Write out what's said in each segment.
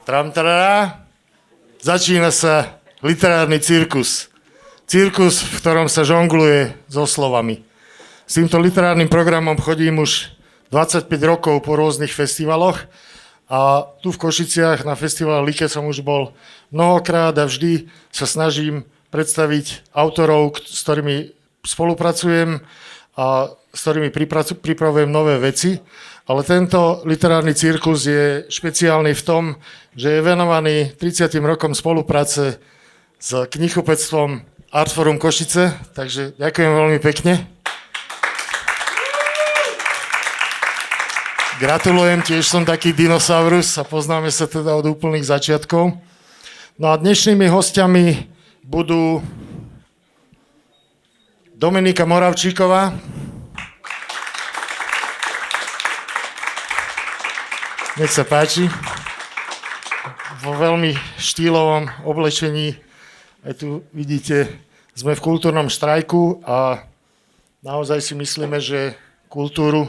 Tramtará. Začína sa literárny cirkus. Cirkus, v ktorom sa žongluje so slovami. S týmto literárnym programom chodím už 25 rokov po rôznych festivaloch a tu v Košiciach na festivale Like som už bol mnohokrát a vždy sa snažím predstaviť autorov, s ktorými spolupracujem a s ktorými pripravujem nové veci. Ale tento literárny cirkus je špeciálny v tom, že je venovaný 30 rokom spolupráce s knihkupectvom Artforum Košice, takže ďakujem veľmi pekne. Gratulujem, tiež som taký dinosaurus a poznáme sa teda od úplných začiatkov. No a dnešnými hostiami budú Dominika Moravčíková, nech sa páči, vo veľmi štýlovom oblečení. Aj tu vidíte, sme v kultúrnom štrajku a naozaj si myslíme, že kultúru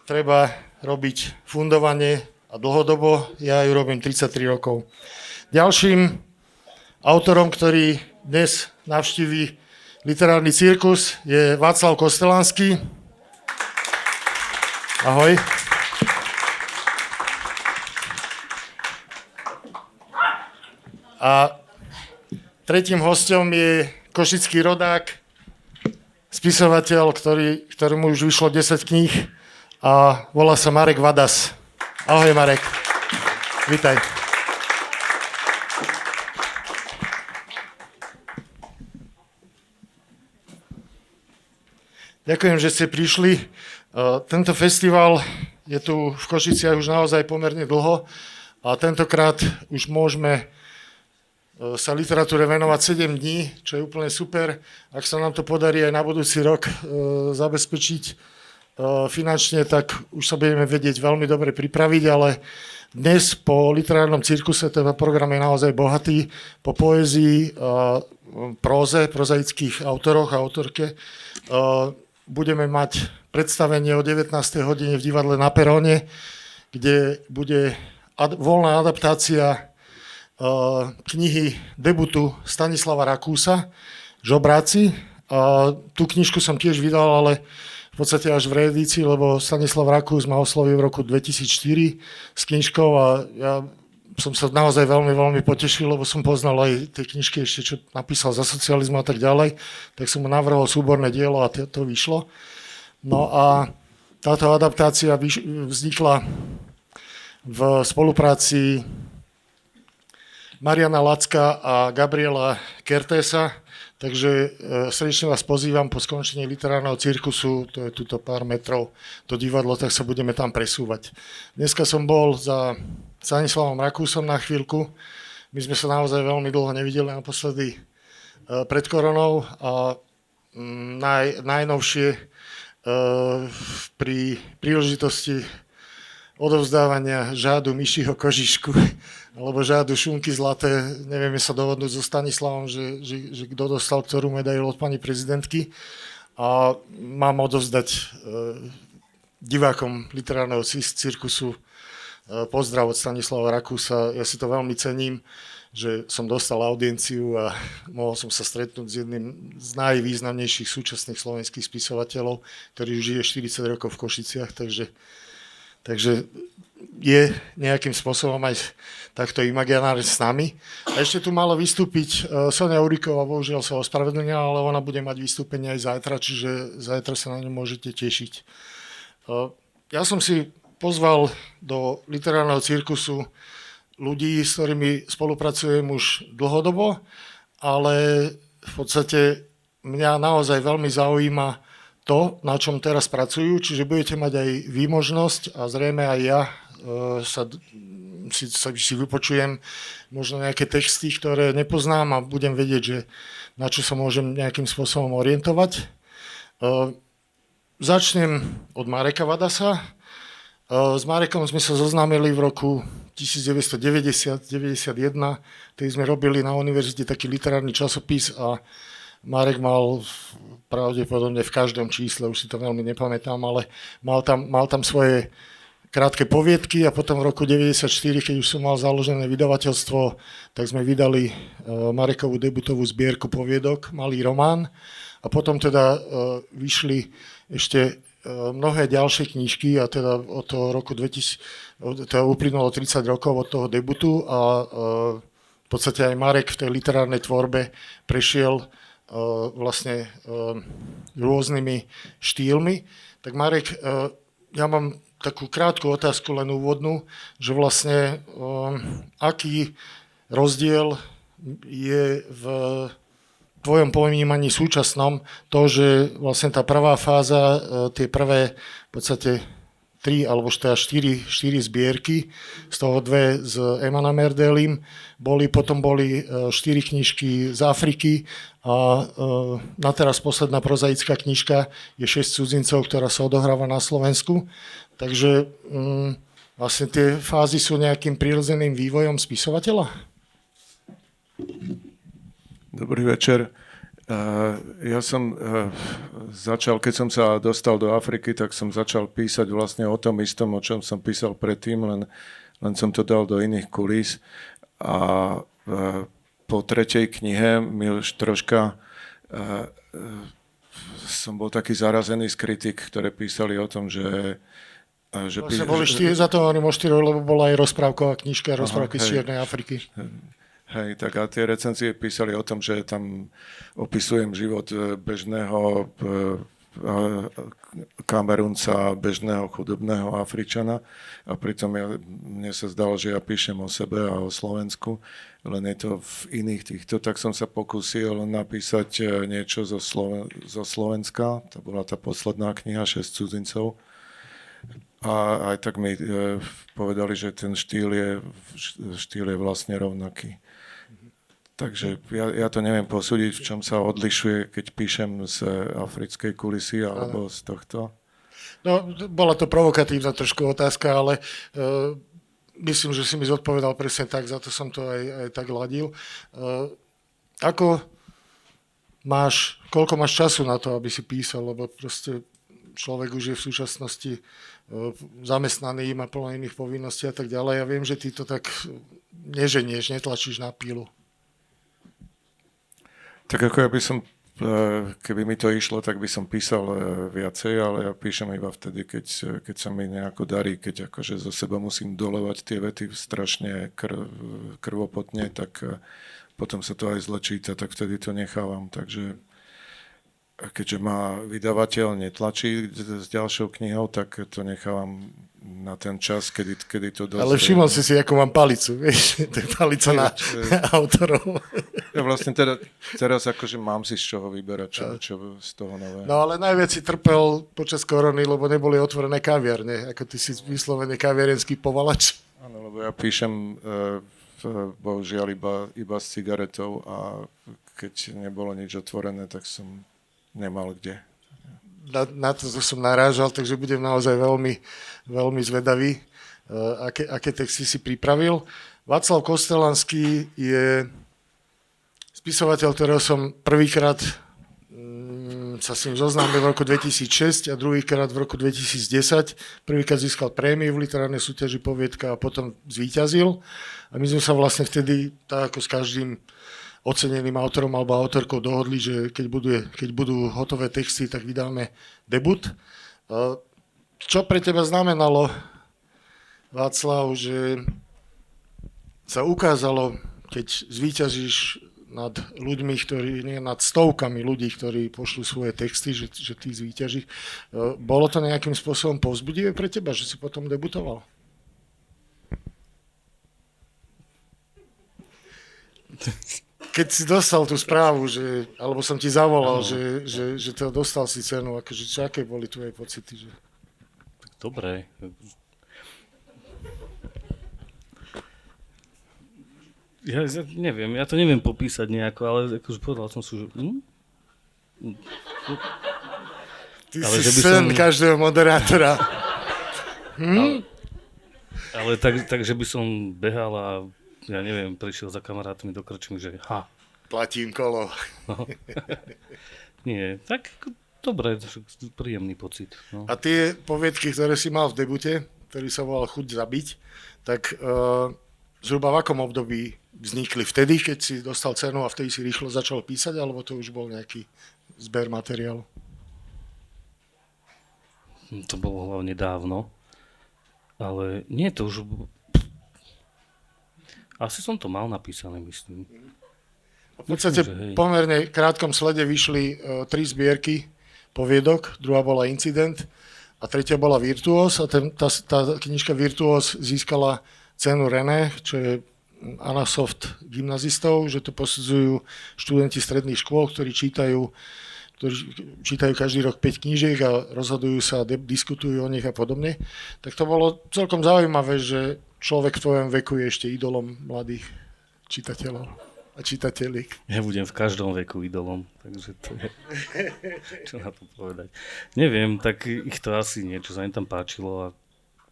treba robiť fundovane a dlhodobo. Ja ju robím 33 rokov. Ďalším autorom, ktorý dnes navštíví literárny cirkus, je Václav Kostelanský. Ahoj. A tretím hosťom je košický rodák, spisovateľ, ktorému už vyšlo 10 kníh a volá sa Marek Vadas. Ahoj Marek, vítaj. Ďakujem, že ste prišli. Tento festival je tu v Košiciach už naozaj pomerne dlho a tentokrát už môžeme sa literatúre venovať 7 dní, čo je úplne super. Ak sa nám to podarí aj na budúci rok zabezpečiť finančne, tak už sa budeme vedieť veľmi dobre pripraviť, ale dnes po literárnom cirkuse ten program je naozaj bohatý. Po poézii, próze, prozaických autoroch a autorke budeme mať predstavenie o 19. hodine v divadle Na Peróne, kde bude voľná adaptácia knihy debutu Stanislava Rakúsa, Žobráci. Tú knižku som tiež vydal, ale v podstate až v reedícii, lebo Stanislav Rakús ma oslovil v roku 2004 s knižkou a ja som sa naozaj veľmi, veľmi potešil, lebo som poznal aj tie knižky ešte, čo napísal za socializmu a tak ďalej, tak som mu navrhol súborné dielo a to vyšlo. No a táto adaptácia vznikla v spolupráci Mariana Lacka a Gabriela Kertésa, takže srdečne vás pozývam po skončení literárneho cirkusu, to je tuto pár metrov do divadlo, tak sa budeme tam presúvať. Dneska som bol za Stanislavom Rakúsom na chvíľku, my sme sa naozaj veľmi dlho nevideli, naposledy pred koronou a najnovšie pri príležitosti odovzdávania žádu myšího kožišku alebo žádu šunky zlaté. Nevieme sa dohodnúť so Stanislavom, že kto dostal ktorú medailu od pani prezidentky. A mám odovzdať divákom literárneho cirkusu pozdrav od Stanislava Rakúsa. Ja si to veľmi cením, že som dostal audienciu a mohol som sa stretnúť s jedným z najvýznamnejších súčasných slovenských spisovateľov, ktorý už žije 40 rokov v Košiciach, Takže je nejakým spôsobom aj takto imaginárne s nami. A ešte tu malo vystúpiť Sonia Uriková, bohužiaľ sa ospravedlnila, ale ona bude mať vystúpenie aj zajtra, čiže zajtra sa na ňu môžete tešiť. Ja som si pozval do literárneho cirkusu ľudí, s ktorými spolupracujem už dlhodobo, ale v podstate mňa naozaj veľmi zaujíma to, na čom teraz pracujú, čiže budete mať aj vy možnosť a zrejme aj ja si vypočujem možno nejaké texty, ktoré nepoznám a budem vedieť, že na čo sa môžem nejakým spôsobom orientovať. Začnem od Mareka Vadasa. S Marekom sme sa zoznámili v roku 1990-91, keď sme robili na univerzite taký literárny časopis a Marek mal pravdepodobne v každom čísle, už si to veľmi nepamätám, ale mal tam svoje krátke poviedky a potom v roku 1994, keď už som mal založené vydavateľstvo, tak sme vydali Marekovú debutovú zbierku poviedok, malý román a potom teda vyšli ešte mnohé ďalšie knižky a teda od toho roku 2000, teda uplynulo 30 rokov od toho debutu a v podstate aj Marek v tej literárnej tvorbe prešiel vlastne rôznymi štýlmi. Tak Marek, ja mám takú krátku otázku, len úvodnú, že vlastne aký rozdiel je v tvojom ponímaní súčasnom to, že vlastne tá prvá fáza, tie prvé v podstate 3 alebo 4 zbierky, z toho 2 s Emanom Erdelim, potom boli 4 knižky z Afriky a na teraz posledná prozaická knižka je 6 cudzincov, ktorá sa odohráva na Slovensku. Takže vlastne tie fázy sú nejakým prirodzeným vývojom spisovateľa? Dobrý večer. Ja som začal, keď som sa dostal do Afriky, tak som začal písať vlastne o tom istom, o čom som písal predtým, len som to dal do iných kulís. A po 3. knihe mi už troška som bol taký zarazený z kritik, ktoré písali o tom, že vlastne boli za to hovorím o 4, lebo bola aj rozprávková knižka, rozprávky z Čiernej Afriky. Hej, tak a tie recenzie písali o tom, že tam opisujem život bežného Kamerunca, bežného chudobného Afričana a pritom mne sa zdalo, že ja píšem o sebe a o Slovensku, len je to v iných týchto, tak som sa pokúsil napísať niečo zo Slovenska, to bola tá posledná kniha 6 cudzincov. A aj tak mi povedali, že ten štýl je vlastne rovnaký. Takže ja to neviem posúdiť, v čom sa odlišuje, keď píšem z africkej kulisy alebo z tohto. No, bola to provokatívna trošku otázka, ale myslím, že si mi zodpovedal presne tak, za to som to aj tak ladil. Koľko máš času na to, aby si písal, lebo proste človek už je v súčasnosti zamestnaný, má plno iných povinností a tak ďalej. Ja viem, že ty to tak neženieš, netlačíš na pílu. Tak ako ja by som, keby mi to išlo, tak by som písal viacej, ale ja píšem iba vtedy, keď sa mi nejako darí, keď akože zo seba musím dolevať tie vety strašne krvopotne, tak potom sa to aj zle číta, tak vtedy to nechávam, takže keďže ma vydavateľ netlačí s ďalšou knihou, tak to nechávam na ten čas, kedy to dosť... Ale všimol si, ako mám palicu, vieš, to je palica na autorov. Ja vlastne teraz akože mám si z čoho vyberať, čo z toho nového. No ale najviac si trpel počas korony, lebo neboli otvorené kaviarne, ako ty si vyslovene kaviarenský povalač. Áno, lebo ja píšem bohužiaľ iba s cigaretou a keď nebolo nič otvorené, tak som nemal kde. Na to som narážal, takže budem naozaj veľmi, veľmi zvedavý, aké texty si pripravil. Václav Kostelanský je spisovateľ, ktorého som prvýkrát sa s ním zoznámil v roku 2006 a druhýkrát v roku 2010. Prvýkrát získal prémiu v literárnej súťaži Poviedka a potom zvíťazil. A my sme sa vlastne vtedy, tak ako s každým oceneným autorom alebo autorkou dohodli, že keď budú hotové texty, tak vydáme debut. Čo pre teba znamenalo, Václav, že sa ukázalo, keď zvíťazíš nad ľuďmi, nad stovkami ľudí, ktorí pošlú svoje texty, že ty zvíťažíš. Bolo to nejakým spôsobom povzbudivé pre teba, že si potom debutoval? Keď si dostal tú správu, alebo som ti zavolal, že to dostal si cenu, akože aké boli tvoje pocity? Že... Tak dobré. Ja neviem, ja to neviem popísať nejako, ale akože povedal som si, že... Ty ale si sen každého moderátora. Ale tak, že by som behal a ja neviem, prišiel za kamarátmi do krčmy, že platím kolo. No. Nie, tak dobre, príjemný pocit. No. A tie poviedky, ktoré si mal v debute, ktorý sa volal Chuť zabiť, tak zhruba v akom období vznikli? Vtedy, keď si dostal cenu a vtedy si rýchlo začal písať, alebo to už bol nejaký zber materiálu? To bolo hlavne dávno, ale nie, to už... Asi som to mal napísané, myslím. V podstate v pomerne krátkom slede vyšli 3 zbierky poviedok, druhá bola Incident a tretia bola Virtuós a tá knižka Virtuós získala cenu René, čo je Anasoft gymnazistov, že to posudzujú študenti stredných škôl, ktorí čítajú každý rok 5 knížiek a rozhodujú sa, diskutujú o nich a podobne. Tak to bolo celkom zaujímavé, že človek v tvojom veku je ešte idolom mladých čitateľov a čitateľiek. Ja budem v každom veku idolom, takže to je... Čo na to povedať? Neviem, tak ich to asi niečo sa im tam páčilo a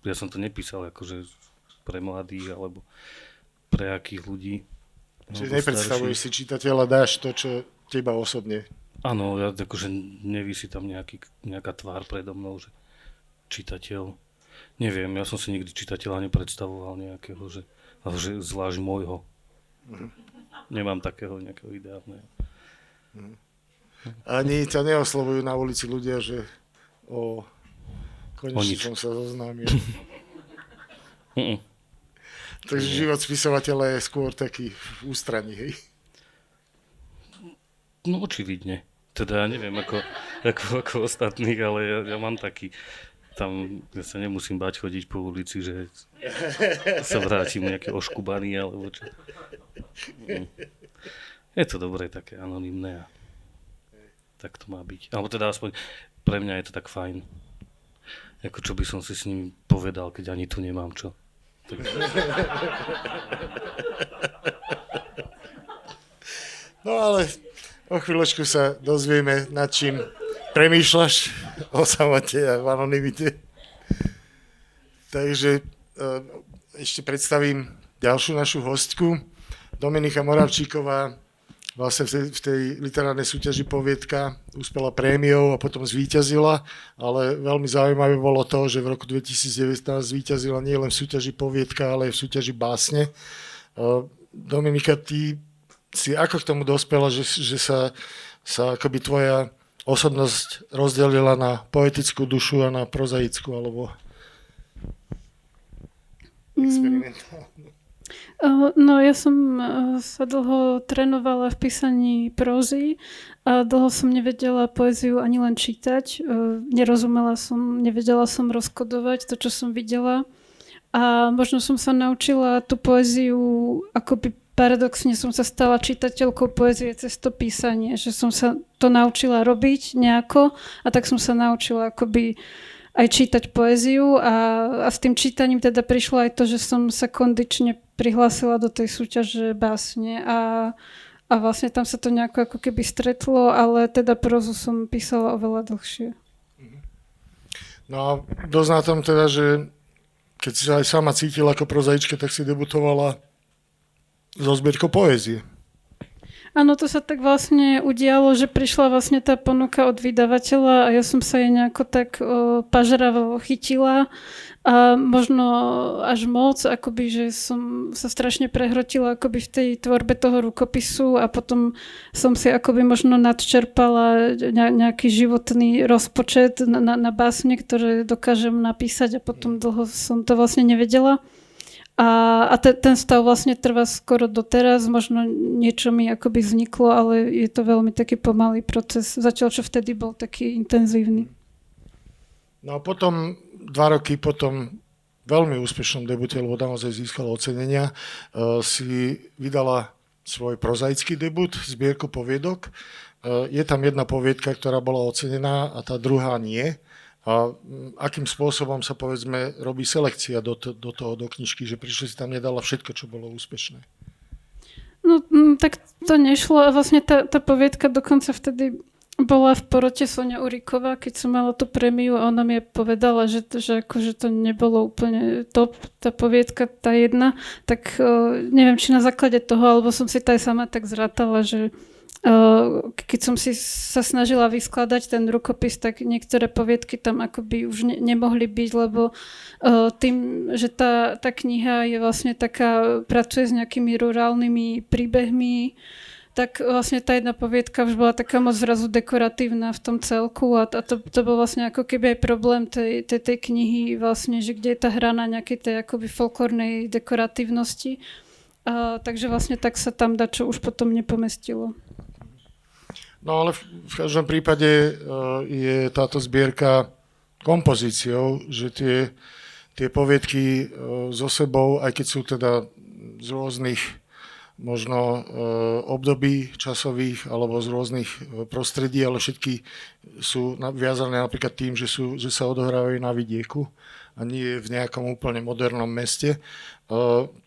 ja som to nepísal akože pre mladých alebo pre akých ľudí. Čiže nepredstavuješ si čitateľa, dáš to, čo teba osobne. Áno, ja akože nevisí tam nejaká tvár predo mnou, že čitateľ. Neviem, ja som si nikdy čitateľa nepredstavoval nejakého, ale že zvlášť môjho. Nemám takého nejakého ideálneho. Ani ťa neoslovujú na ulici ľudia, že konečne som sa zoznámil. Takže život spisovateľa je skôr taký v ústraní, hej? No očividne. Teda ja neviem ako ostatných, ale ja mám taký, tam ja sa nemusím báť chodiť po ulici, že sa vrátim nejaký oškubaný alebo čo. Je to dobré, také anonymné a tak to má byť. Alebo teda aspoň pre mňa je to tak fajn. Ako čo by som si s ním povedal, keď ani tu nemám čo. No ale o chvíľočku sa dozvieme, nad čím premýšľaš o samote a v anonymite. Takže ešte predstavím ďalšiu našu hostku. Dominika Moravčíková vlastne v tej literárnej súťaži Poviedka uspela prémiou a potom zvíťazila, ale veľmi zaujímavé bolo to, že v roku 2019 zvíťazila nielen v súťaži Poviedka, ale aj v súťaži Básne. Dominika, ty si ako k tomu dospela, že sa akoby tvoja osobnosť rozdelila na poetickú dušu a na prozaickú, alebo experimentálnu? No ja som sa dlho trénovala v písaní prózy a dlho som nevedela poéziu ani len čítať. Nerozumela som, nevedela som rozkodovať to, čo som videla. A možno som sa naučila tú poéziu akoby paradoxne som sa stala čitateľkou poézie cez to písanie, že som sa to naučila robiť nejako a tak som sa naučila akoby aj čítať poéziu a s tým čítaním teda prišlo aj to, že som sa kondične prihlásila do tej súťaže Básne a vlastne tam sa to nejako ako keby stretlo, ale teda prózu som písala oveľa dlhšie. No a dosť na tom teda, že keď si sa aj sama cítila ako prozaička, tak si debutovala so zbierkou poézie. Áno, to sa tak vlastne udialo, že prišla vlastne tá ponuka od vydavateľa a ja som sa jej nejako tak pažravo chytila a možno až moc, akoby, že som sa strašne prehrotila akoby v tej tvorbe toho rukopisu a potom som si akoby možno nadčerpala nejaký životný rozpočet na básne, ktoré dokážem napísať a potom dlho som to vlastne nevedela. A ten stav vlastne trvá skoro doteraz, možno niečo mi akoby vzniklo, ale je to veľmi taký pomalý proces, zatiaľ čo vtedy bol taký intenzívny. No a potom, 2 roky po tom veľmi úspešnom debute, lebo naozaj získala ocenenia, si vydala svoj prozaický debut, zbierku poviedok. Je tam jedna poviedka, ktorá bola ocenená a tá druhá nie. A akým spôsobom sa, povedzme, robí selekcia do knižky, že prišli si tam nedala všetko, čo bolo úspešné? No, tak to nešlo a vlastne tá poviedka dokonca vtedy bola v porote Soňa Uríková, keď som mala tú prémiu a ona mi povedala, že akože to nebolo úplne top, tá poviedka, tá jedna, tak neviem, či na základe toho, alebo som si to aj sama tak zrátala, že keď som si sa snažila vyskladať ten rukopis, tak niektoré poviedky tam akoby už nemohli byť, lebo tým, že tá kniha je vlastne taká, pracuje s nejakými rurálnymi príbehmi, tak vlastne tá jedna poviedka už bola taká moc zrazu dekoratívna v tom celku a to bol vlastne ako keby aj problém tej knihy vlastne, že kde je tá hra na nejakej tej akoby folklórnej dekoratívnosti. Takže vlastne tak sa tam dačo už potom nepomestilo. No ale v každom prípade je táto zbierka kompozíciou, že tie poviedky so sebou, aj keď sú teda z rôznych možno období časových alebo z rôznych prostredí, ale všetky sú viazané napríklad tým, že sa odohrávajú na vidieku a nie v nejakom úplne modernom meste.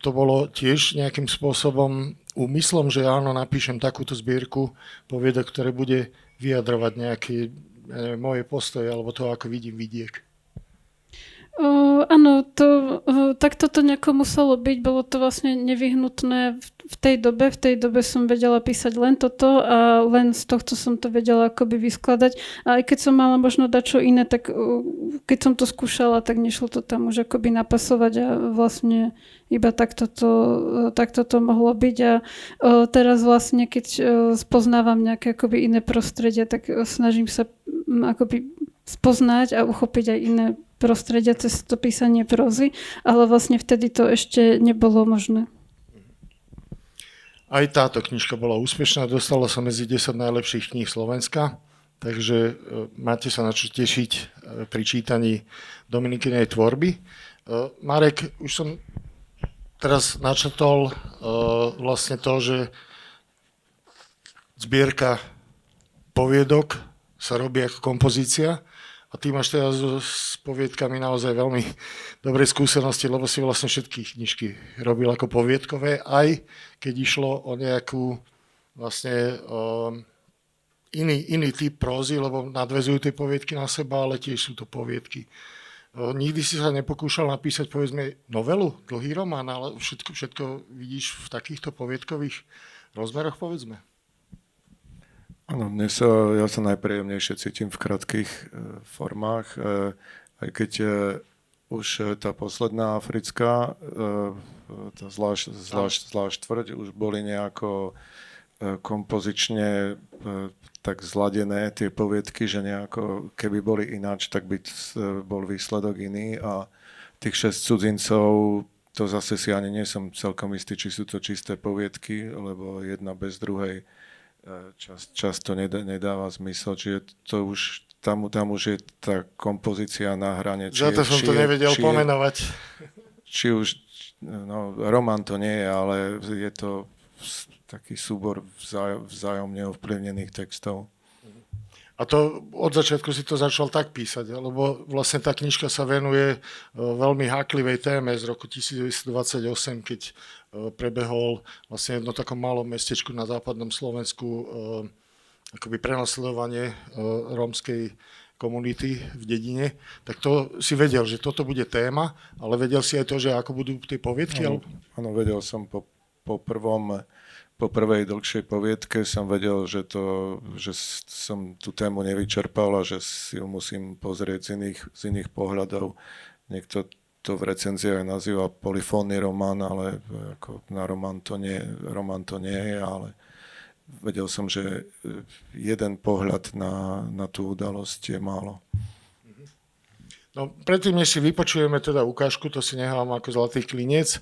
To bolo tiež nejakým spôsobom úmyslom, že áno, napíšem takúto zbierku poviedok, ktoré bude vyjadrovať nejaké moje postoje alebo to, ako vidím vidiek. Áno, tak toto nejako muselo byť, bolo to vlastne nevyhnutné v tej dobe. V tej dobe som vedela písať len toto a len z tohto som to vedela akoby vyskladať. A aj keď som mala možno dačo iné, tak keď som to skúšala, tak nešlo to tam už akoby napasovať a vlastne iba takto to mohlo byť. A teraz vlastne, keď spoznávam nejaké akoby iné prostredie, tak snažím sa akoby spoznať a uchopiť aj iné prostredia cez to písanie prózy, ale vlastne vtedy to ešte nebolo možné. Aj táto knižka bola úspešná, dostala sa medzi 10 najlepších kníh Slovenska, takže máte sa na čo tešiť pri čítaní Dominikinej tvorby. Marek, už som teraz načrtol vlastne to, že zbierka poviedok sa robí ako kompozícia. A ty máš teraz s poviedkami naozaj veľmi dobré skúsenosti, lebo si vlastne všetky knižky robil ako poviedkové, aj keď išlo o nejakú vlastne iný typ prózy, lebo nadväzujú tie poviedky na seba, ale tiež sú to poviedky. Nikdy si sa nepokúšal napísať, povedzme, novelu, dlhý román, ale všetko vidíš v takýchto poviedkových rozmeroch, povedzme? Áno, ja sa najpríjemnejšie cítim v krátkych formách, aj keď už tá posledná africká, tá zvlášť štvrť, už boli nejako kompozične tak zladené tie poviedky, že nejako, keby boli ináč, tak by bol výsledok iný a tých 6 cudzincov, to zase si ani nie som celkom istý, či sú to čisté poviedky, lebo jedna bez druhej často nedáva zmysel, čiže to už, tam už je tá kompozícia na hrane. Za to som to nevedel pomenovať. Či už, no, román to nie je, ale je to taký súbor vzájomne ovplyvnených textov. A to od začiatku si to začal tak písať, lebo vlastne tá knižka sa venuje veľmi háklivej téme z roku 1928, keď prebehol vlastne jedno takom malom mestečku na západnom Slovensku akoby prenasledovanie rómskej komunity v dedine. Tak to si vedel, že toto bude téma, ale vedel si aj to, že ako budú tie poviedky? Áno, vedel som po prvej dlhšej poviedke som vedel, že som tú tému nevyčerpal a že si ju musím pozrieť z iných pohľadov. Niekto to v recenziách nazýva polifónny román, ale ako na román to nie je, ale vedel som, že jeden pohľad na tú udalosť je málo. No, predtým, než si vypočujeme teda ukážku, to si nechám ako zlatý klinec,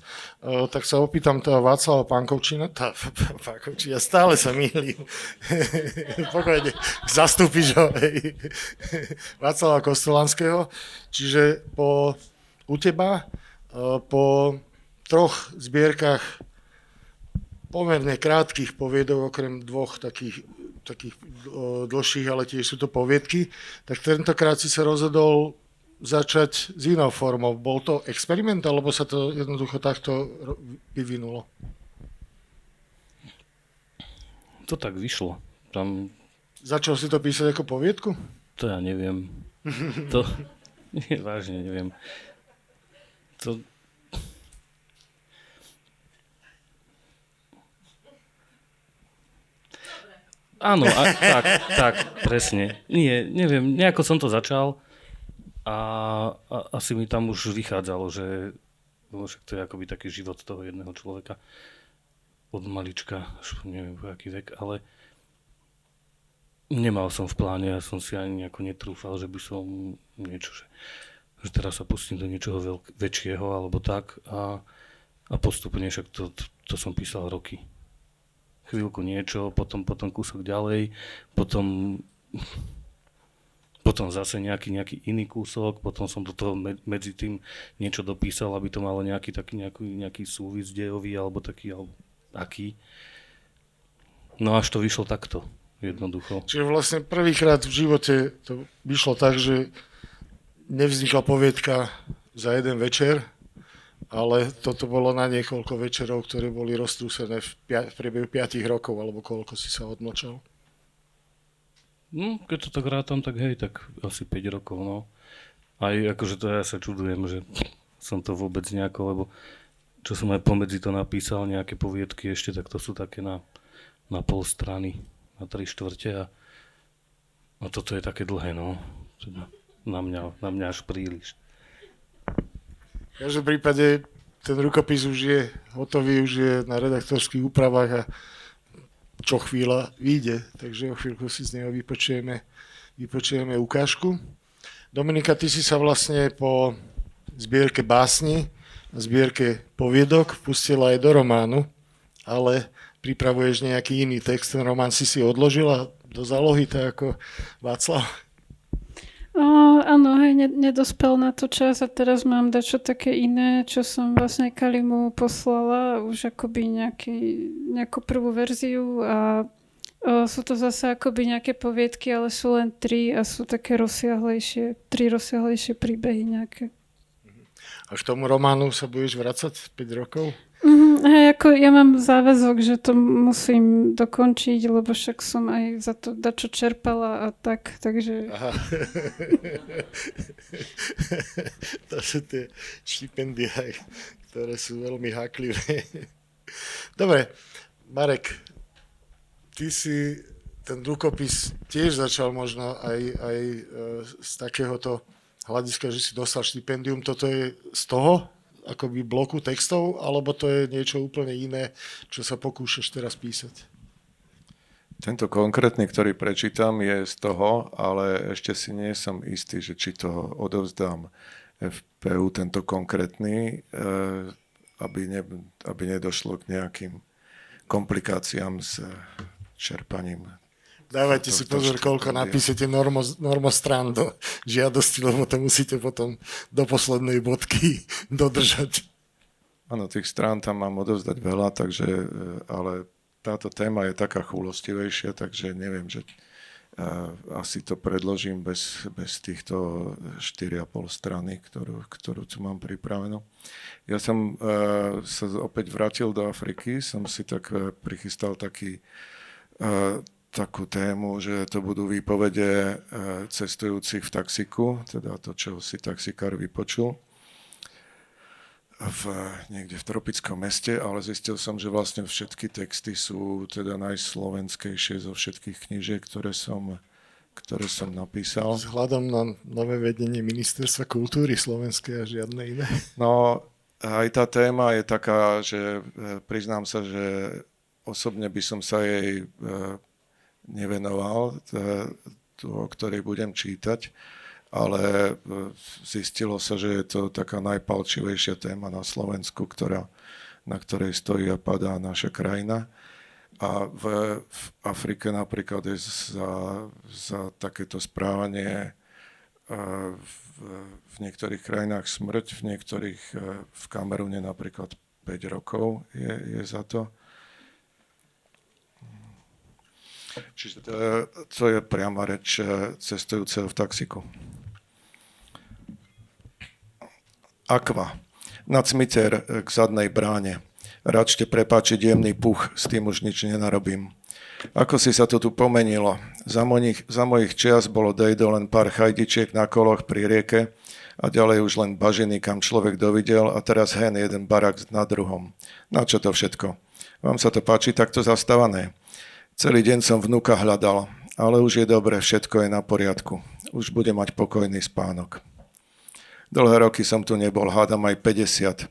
tak sa opýtam teda Václava Pankovčina, ja stále sa mýlim, pokojne, zastúpiš ho, Václava Kostolanského, čiže u teba po 3 zbierkach pomerne krátkych poviedok, okrem 2 takých dlhších, ale tiež sú to poviedky, tak tentokrát si sa rozhodol začať s inou formou. Bol to experiment, alebo sa to jednoducho takto vyvinulo? To tak vyšlo. Začal si to písať ako poviedku? To ja neviem. Nie, vážne neviem. Áno, tak, presne. Nie, neviem, nejako som to začal a asi mi tam už vychádzalo, že však to je akoby taký život toho jedného človeka od malička, až neviem po aký vek, ale nemal som v pláne, ja som si ani nejako netrúfal, že by som niečo, že teraz sa pustím do niečoho väčšieho alebo tak a postupne však to som písal roky. Chvíľku niečo, potom kúsok ďalej, potom zase nejaký iný kúsok, potom som do toho medzi tým niečo dopísal, aby to malo nejaký súvis dejový alebo taký, alebo aký. No až to vyšlo takto, jednoducho. Čiže vlastne prvýkrát v živote to vyšlo tak, že nevznikla poviedka za jeden večer, ale toto bolo na niekoľko večerov, ktoré boli roztrúsené v priebehu 5 rokov, alebo koľko si sa odmlčal. No, keď to tak rátam, tak hej, tak asi 5 rokov, no. Aj akože to ja sa čudujem, že som to vôbec nejako, lebo čo som aj pomedzi to napísal, nejaké poviedky ešte, tak to sú také na pol strany, na 3/4 a toto je také dlhé, no. Teda na mňa až príliš. V každom prípade ten rukopis už je hotový, už je na redaktorských úpravách a čo chvíľa vyjde, takže o chvíľku si z neho vypočujeme ukážku. Dominika, ty si sa vlastne po zbierke básni a zbierke poviedok pustila aj do románu, ale pripravuješ nejaký iný text, ten román si odložila do zálohy, tak ako Václav? Áno, hej, nedospel na to čas a teraz mám dačo také iné, čo som vlastne Kalimu poslala, už akoby nejakú prvú verziu a sú to zase akoby nejaké poviedky, ale sú len 3 a sú také rozsiahlejšie príbehy nejaké. A k tomu románu sa budeš vracať 5 rokov? Hej, ako ja mám záväzok, že to musím dokončiť, lebo však som aj za to dačo čerpala a tak, takže... Aha. To sú tie štipendia, ktoré sú veľmi háklivé. Dobre, Marek, ty si ten rukopis tiež začal možno aj z takéhoto hľadiska, že si dostal štipendium. Toto je z toho akoby bloku textov, alebo to je niečo úplne iné, čo sa pokúšaš teraz písať? Tento konkrétny, ktorý prečítam, je z toho, ale ešte si nie som istý, že či to odovzdám FPU, tento konkrétny, aby nedošlo k nejakým komplikáciám s čerpaním. Dávajte si pozor, koľko napíšete normostrán do žiadosti, lebo to musíte potom do poslednej bodky dodržať. Áno, tých strán tam mám odovzdať veľa, takže, ale táto téma je taká chúlostivejšia, takže neviem, že asi to predložím bez týchto 4,5 strany, ktorú tu mám pripravenú. Ja som sa opäť vrátil do Afriky, som si tak prichystal takú tému, že to budú výpovede cestujúcich v taxiku, teda to, čo si taxikár vypočul niekde v tropickom meste, ale zistil som, že vlastne všetky texty sú teda najslovenskejšie zo všetkých knížiek, ktoré som napísal. Vzhľadom na nové vedenie Ministerstva kultúry slovenskej a žiadne iné. No, aj tá téma je taká, že priznám sa, že osobne by som sa jej nevenoval, o ktorej budem čítať, ale zistilo sa, že je to taká najpalčivejšia téma na Slovensku, na ktorej stojí a padá naša krajina. A v Afrike napríklad je za takéto správanie v niektorých krajinách smrť, v niektorých, v Kamerune napríklad 5 rokov je za to. Čiže to je priama reč cestujúceho v taxiku. Akva. Na cmiter k zadnej bráne. Račte prepáčiť jemný puch, s tým už nič nenarobím. Ako si sa to tu pomenilo? Za mojich čias bolo dejdo len pár chajdičiek na koloch pri rieke a ďalej už len bažiny, kam človek dovidel a teraz hen jeden barak na druhom. Na čo to všetko? Vám sa to páči takto zastavané? Celý deň som vnuka hľadal, ale už je dobre, všetko je na poriadku. Už bude mať pokojný spánok. Dlhé roky som tu nebol, hádam aj 50.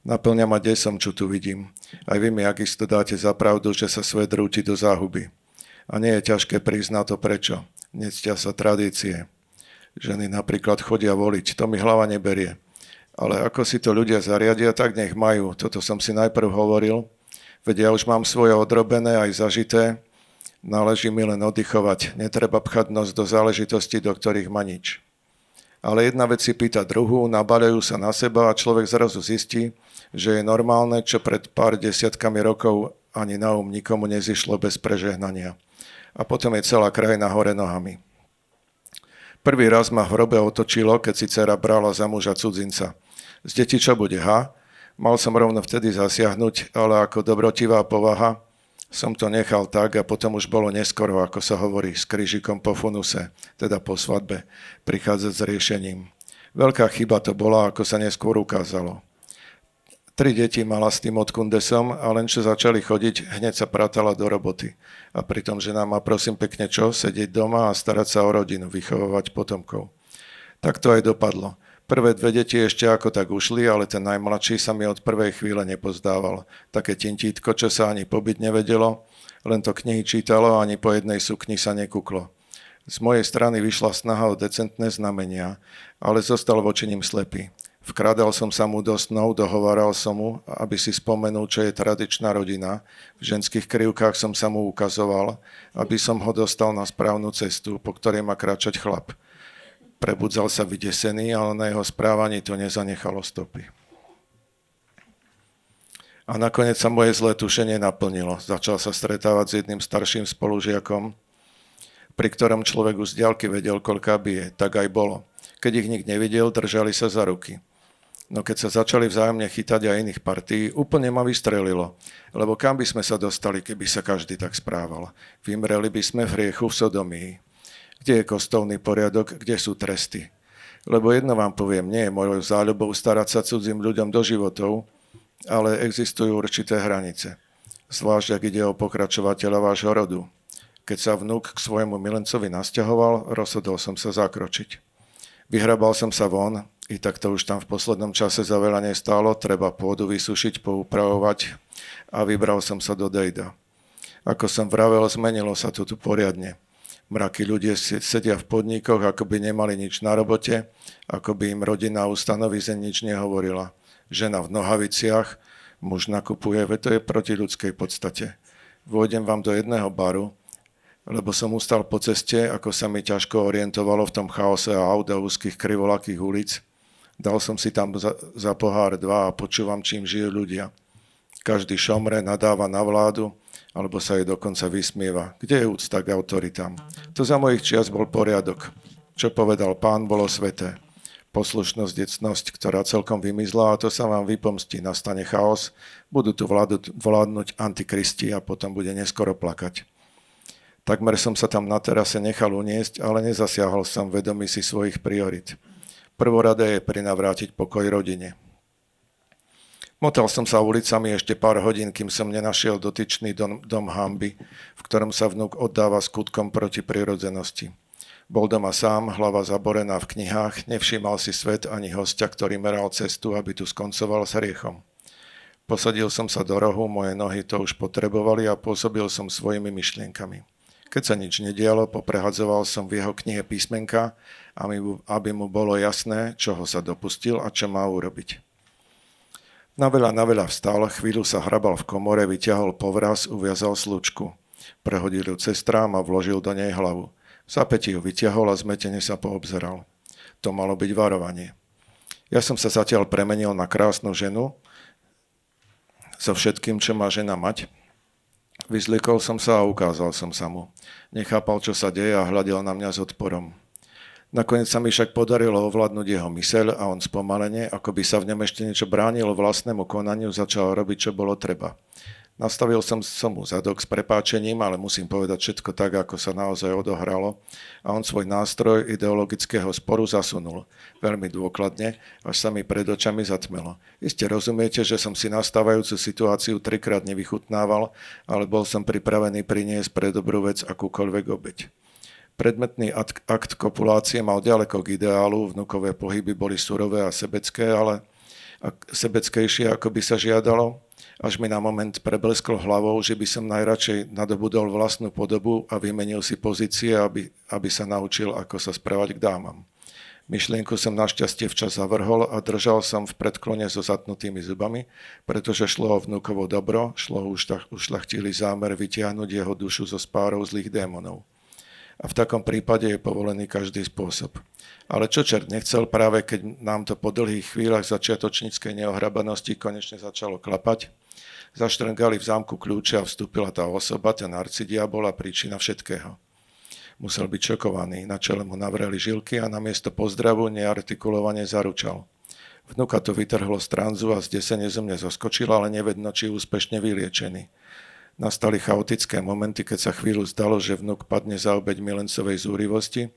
Naplňa ma desom, čo tu vidím. Aj vy mi isto dáte za pravdu, že sa svet rúti do záhuby. A nie je ťažké prísť na to prečo. Nectia sa tradície. Ženy napríklad chodia voliť, to mi hlava neberie. Ale ako si to ľudia zariadia, tak nech majú. Toto som si najprv hovoril. Veď ja už mám svoje odrobené aj zažité. Náleží mi len oddychovať. Netreba pchať nos do záležitostí, do ktorých ma nič. Ale jedna vec si pýta druhú, nabaľajú sa na seba a človek zrazu zistí, že je normálne, čo pred pár desiatkami rokov ani na nikomu nezišlo bez prežehnania. A potom je celá krajina hore nohami. Prvý raz ma v hrobe otočilo, keď si dcera brala za muža cudzinca. Z detí čo bude, ha? Mal som rovno vtedy zasiahnuť, ale ako dobrotivá povaha som to nechal tak a potom už bolo neskoro, ako sa hovorí, s krížikom po funuse, teda po svadbe, prichádzať s riešením. Veľká chyba to bola, ako sa neskôr ukázalo. 3 deti mala s tým odkundesom a len čo začali chodiť, hneď sa pratala do roboty. A pritom žena má prosím pekne čo? Sedieť doma a starať sa o rodinu, vychovávať potomkov. Tak to aj dopadlo. Prvé 2 deti ešte ako tak ušli, ale ten najmladší sa mi od prvej chvíle nepozdával. Také tintítko, čo sa ani pobyť nevedelo, len to knihy čítalo a ani po jednej sukni sa nekuklo. Z mojej strany vyšla snaha o decentné znamenia, ale zostal voči nim slepý. Vkradal som sa mu do snov, dohováral som mu, aby si spomenul, čo je tradičná rodina. V ženských krivkách som sa mu ukazoval, aby som ho dostal na správnu cestu, po ktorej má kráčať chlap. Prebudzal sa vydesený, ale na jeho správaní to nezanechalo stopy. A nakoniec sa moje zlé tušenie naplnilo. Začal sa stretávať s jedným starším spolužiakom, pri ktorom človek už z diaľky vedel, koľká bije. Tak aj bolo. Keď ich nik nevidel, držali sa za ruky. No keď sa začali vzájomne chytať aj iných partí, úplne ma vystrelilo. Lebo kam by sme sa dostali, keby sa každý tak správal? Vymreli by sme v hriechu v Sodomii. Kde je kostolný poriadok, kde sú tresty? Lebo jedno vám poviem, nie je mojou záľubou starať sa cudzím ľuďom do životov, ale existujú určité hranice. Zvlášť, ak ide o pokračovateľa vášho rodu. Keď sa vnuk k svojmu milencovi nasťahoval, rozhodol som sa zakročiť. Vyhrabal som sa von, i tak to už tam v poslednom čase za veľa nestálo, treba pôdu vysušiť, poupravovať a vybral som sa do Dejda. Ako som vravel, zmenilo sa to tu poriadne. Mraky ľudia sedia v podnikoch, ako by nemali nič na robote, ako by im rodina ustanovizeň nič nehovorila. Žena v nohaviciach, muž nakupuje, veď to je proti ľudskej podstate. Vôjdem vám do jedného baru, lebo som ustal po ceste, ako sa mi ťažko orientovalo v tom chaose a aut a úzkých krivolakých ulic. Dal som si tam za pohár 2 a počúvam, čím žijú ľudia. Každý šomre, nadáva na vládu, alebo sa jej dokonca vysmieva. Kde je úcta k autoritám? To za mojich čias bol poriadok. Čo povedal pán, bolo sveté. Poslušnosť je cnosť, ktorá celkom vymizla a to sa vám vypomstí. Nastane chaos, budú tu vládnuť antikristi a potom bude neskoro plakať. Takmer som sa tam na terase nechal uniesť, ale nezasiahol som, vedomý si svojich priorit. Prvoradé je prinavrátiť pokoj rodine. Motal som sa ulicami ešte pár hodín, kým som nenašiel dotyčný dom hanby, v ktorom sa vnuk oddáva skutkom proti prirodzenosti. Bol doma sám, hlava zaborená v knihách, nevšímal si svet ani hostia, ktorý meral cestu, aby tu skoncoval s hriechom. Posadil som sa do rohu, moje nohy to už potrebovali a pôsobil som svojimi myšlienkami. Keď sa nič nedialo, poprehadzoval som v jeho knihe písmenka, aby mu bolo jasné, čoho sa dopustil a čo má urobiť. Na veľa vstal, chvíľu sa hrabal v komore, vyťahol povraz, uviazal slučku. Prehodil ju cez trám a vložil do nej hlavu. V zápätí ju vyťahol a zmetene sa poobzeral. To malo byť varovanie. Ja som sa zatiaľ premenil na krásnu ženu, so všetkým, čo má žena mať. Vyzlikol som sa a ukázal som sa mu. Nechápal, čo sa deje a hľadel na mňa s odporom. Nakoniec sa mi však podarilo ovládnuť jeho myseľ a on spomalene, ako by sa v ňom ešte niečo bránilo vlastnému konaniu, začal robiť, čo bolo treba. Nastavil som mu zadok s prepáčením, ale musím povedať všetko tak, ako sa naozaj odohralo. A on svoj nástroj ideologického sporu zasunul veľmi dôkladne, až sa mi pred očami zatmelo. Iste rozumiete, že som si nastávajúcu situáciu 3-krát nevychutnával, ale bol som pripravený priniesť pre dobrú vec akúkoľvek obeť. Predmetný akt kopulácie mal ďaleko k ideálu, vnukové pohyby boli surové a sebecké, ale sebeckejšie, ako by sa žiadalo, až mi na moment preblesklo hlavou, že by som najradšej nadobudol vlastnú podobu a vymenil si pozície, aby sa naučil, ako sa správať k dámam. Myšlienku som našťastie včas zavrhol a držal som v predklone so zatnutými zubami, pretože šlo o vnúkovo dobro, šlo o ušľachtilý zámer vytiahnuť jeho dušu zo spárov zlých démonov. A v takom prípade je povolený každý spôsob. Ale čo čert nechcel, práve keď nám to po dlhých chvíľach začiatočníckej neohrabanosti konečne začalo klapať, zaštrngali v zámku kľúče a vstúpila tá osoba, ten arcidiabol a príčina všetkého. Musel byť šokovaný, na čele mu navreli žilky a namiesto pozdravu neartikulovane zaručal. Vnuka to vytrhlo z tranzu a zdesene zo mňa zoskočil, ale nevedno, či úspešne vyliečený. Nastali chaotické momenty, keď sa chvíľu zdalo, že vnuk padne za obeť milencovej zúrivosti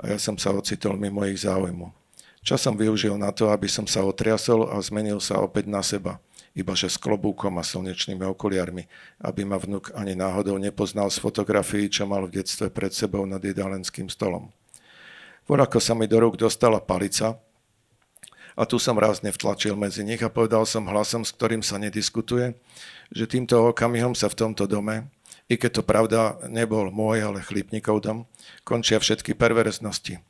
a ja som sa ocitol mimo ich záujmu. Časom využil na to, aby som sa otriasol a zmenil sa opäť na seba, ibaže s klobúkom a slnečnými okuliarmi, aby ma vnuk ani náhodou nepoznal z fotografií, čo mal v detstve pred sebou nad jedálenským stolom. Vorako sa mi do rúk dostala palica a tu som rázne vtlačil medzi nich a povedal som hlasom, s ktorým sa nediskutuje, že týmto okamihom sa v tomto dome, i keď to pravda nebol môj, ale chlípnikov dom, končia všetky perverznosti.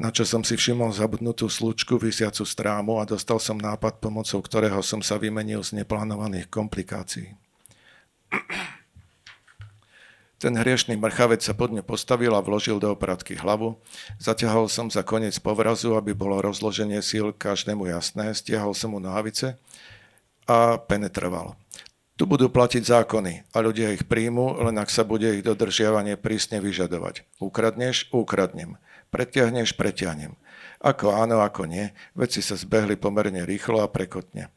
Na čo som si všimol zabudnutú slúčku visiacu z trámu a dostal som nápad, pomocou ktorého som sa vymenil z neplánovaných komplikácií. Ten hriešný mrchavec sa pod ňu postavil a vložil do opratky hlavu. Zaťahol som za koniec povrazu, aby bolo rozloženie síl každému jasné, stiahol som mu nohavice a penetroval. Tu budú platiť zákony a ľudia ich príjmu, len ak sa bude ich dodržiavanie prísne vyžadovať. Ukradneš? Ukradnem. Pretiahneš? Pretiahnem. Ako áno, ako nie, veci sa zbehli pomerne rýchlo a prekotne.